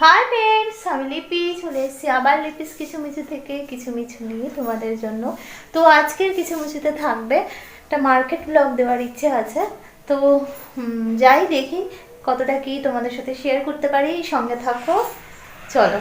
Hi friends, আমি লিপি চলে এসেছি আবার লিপিস কিচুমিচু থেকে কিচুমিচু নিয়ে তোমাদের জন্য। তো আজকের কিচুমিচুতে থাকবে একটা মার্কেট ব্লগ দেওয়ার ইচ্ছে আছে। তো যাই দেখি কতটা কি তোমাদের সাথে শেয়ার করতে পারি, সঙ্গে থাকো, চলো।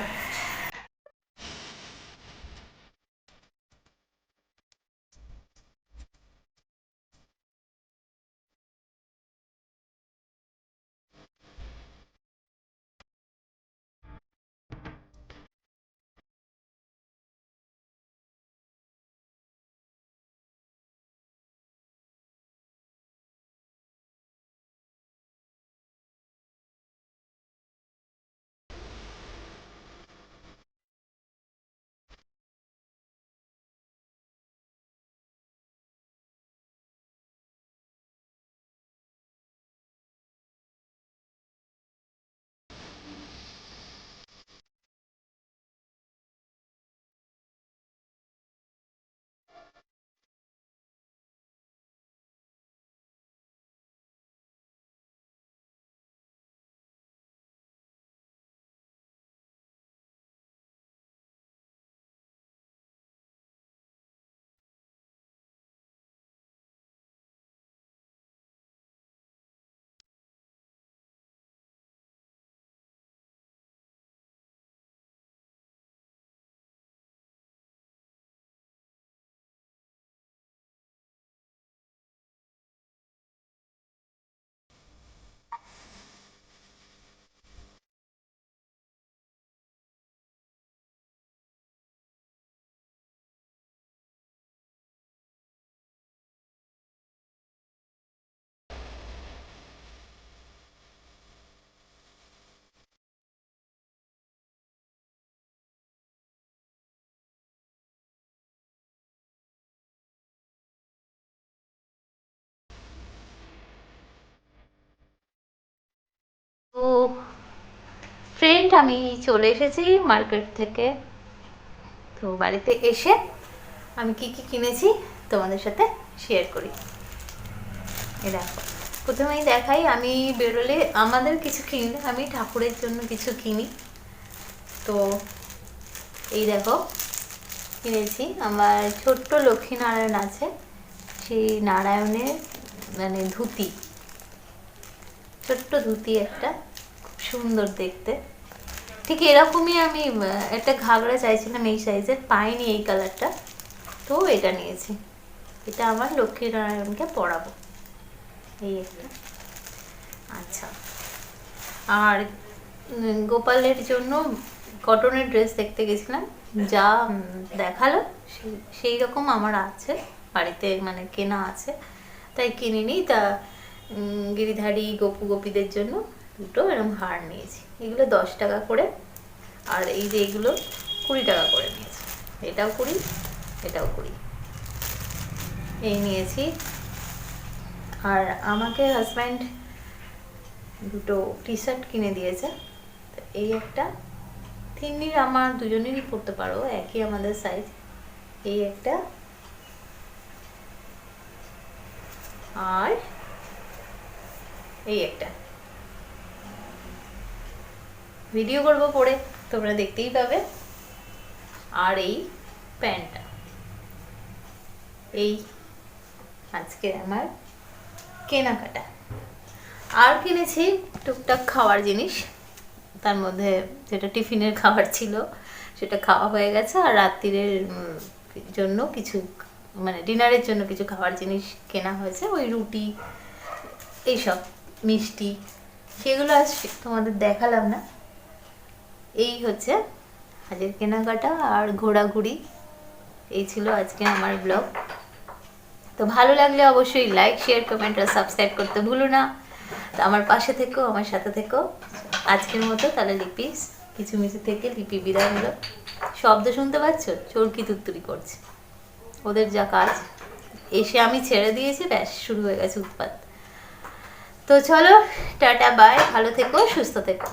তো ফ্রেন্ড, আমি চলে এসেছি মার্কেট থেকে। তো বাড়িতে এসে আমি কি কি কিনেছি তোমাদের সাথে শেয়ার করি। এই দেখো, প্রথমেই দেখাই, আমি বেরোলে আমাদের কিছু কিনি না, আমি ঠাকুরের জন্য কিছু কিনি। তো এই দেখো, কিনেছি আমার ছোট্ট লক্ষ্মীনারায়ণ আছে, সেই নারায়ণের মানে ধুতি, ছোট্ট ধুতি একটা, খুব সুন্দর দেখতে। ঠিক এরকমই আমি একটা ঘাগরা চাইছিলাম এই সাইজের, পাইনি এই কালারটা, তো এটা নিয়েছি। এটা আমার লক্ষ্মীনারায়ণকে পরাবো, এই একটা। আচ্ছা, আর গোপালের জন্য কটনের ড্রেস দেখতে গেছিলাম, যা দেখালো সেই রকম আমার আছে বাড়িতে, মানে কেনা আছে, তাই কিনিনি। তা গিরিধারী গোপু গোপীদের জন্য দুটো এরকম হার নিয়েছি, এগুলো 10 টাকা করে, আর এই যে এগুলো 20 টাকা করে নিয়েছি। এটাও 20, এটাও 20, এই নিয়েছি। আর আমাকে হাজব্যান্ড দুটো টি শার্ট কিনে দিয়েছে। এই একটা, তিন্নির আমার দুজনেরই পরতে পারো, একই আমাদের সাইজ। এই একটা, আর এই একটা। ভিডিও করবো পরে, তোমরা দেখতেই পাবে। আর এই প্যান্টটা, এই আজকে আমার কেনাকাটা। আর কিনেছি টুকটাক খাওয়ার জিনিস, তার মধ্যে যেটা টিফিনের খাবার ছিল সেটা খাওয়া হয়ে গেছে, আর রাত্রিরের জন্য কিছু, মানে ডিনারের জন্য কিছু খাবার জিনিস কেনা হয়েছে, ওই রুটি, এইসব মিষ্টি, সেগুলো আজ তোমাদের দেখালাম না। এই হচ্ছে আজকের কেনাকাটা আর ঘোরাঘুরি, এই ছিল আজকে আমার ব্লগ। তো ভালো লাগলে অবশ্যই লাইক, শেয়ার, কমেন্ট আর সাবস্ক্রাইব করতে ভুলো না। তো আমার পাশে থেকো, আমার সাথে থেকো। আজকের মতো তাহলে লিপিস কিচুমিচু থেকে লিপি বিদায় হলো। শব্দ শুনতে পাচ্ছ? চরকি তুত্তুরি করছে, ওদের যা কাজ। এসে আমি ছেড়ে দিয়েছি, ব্যাস শুরু হয়ে গেছে উৎপাত। তো চলো, টাটা, বাই, ভালো থেকো, সুস্থ থেকো।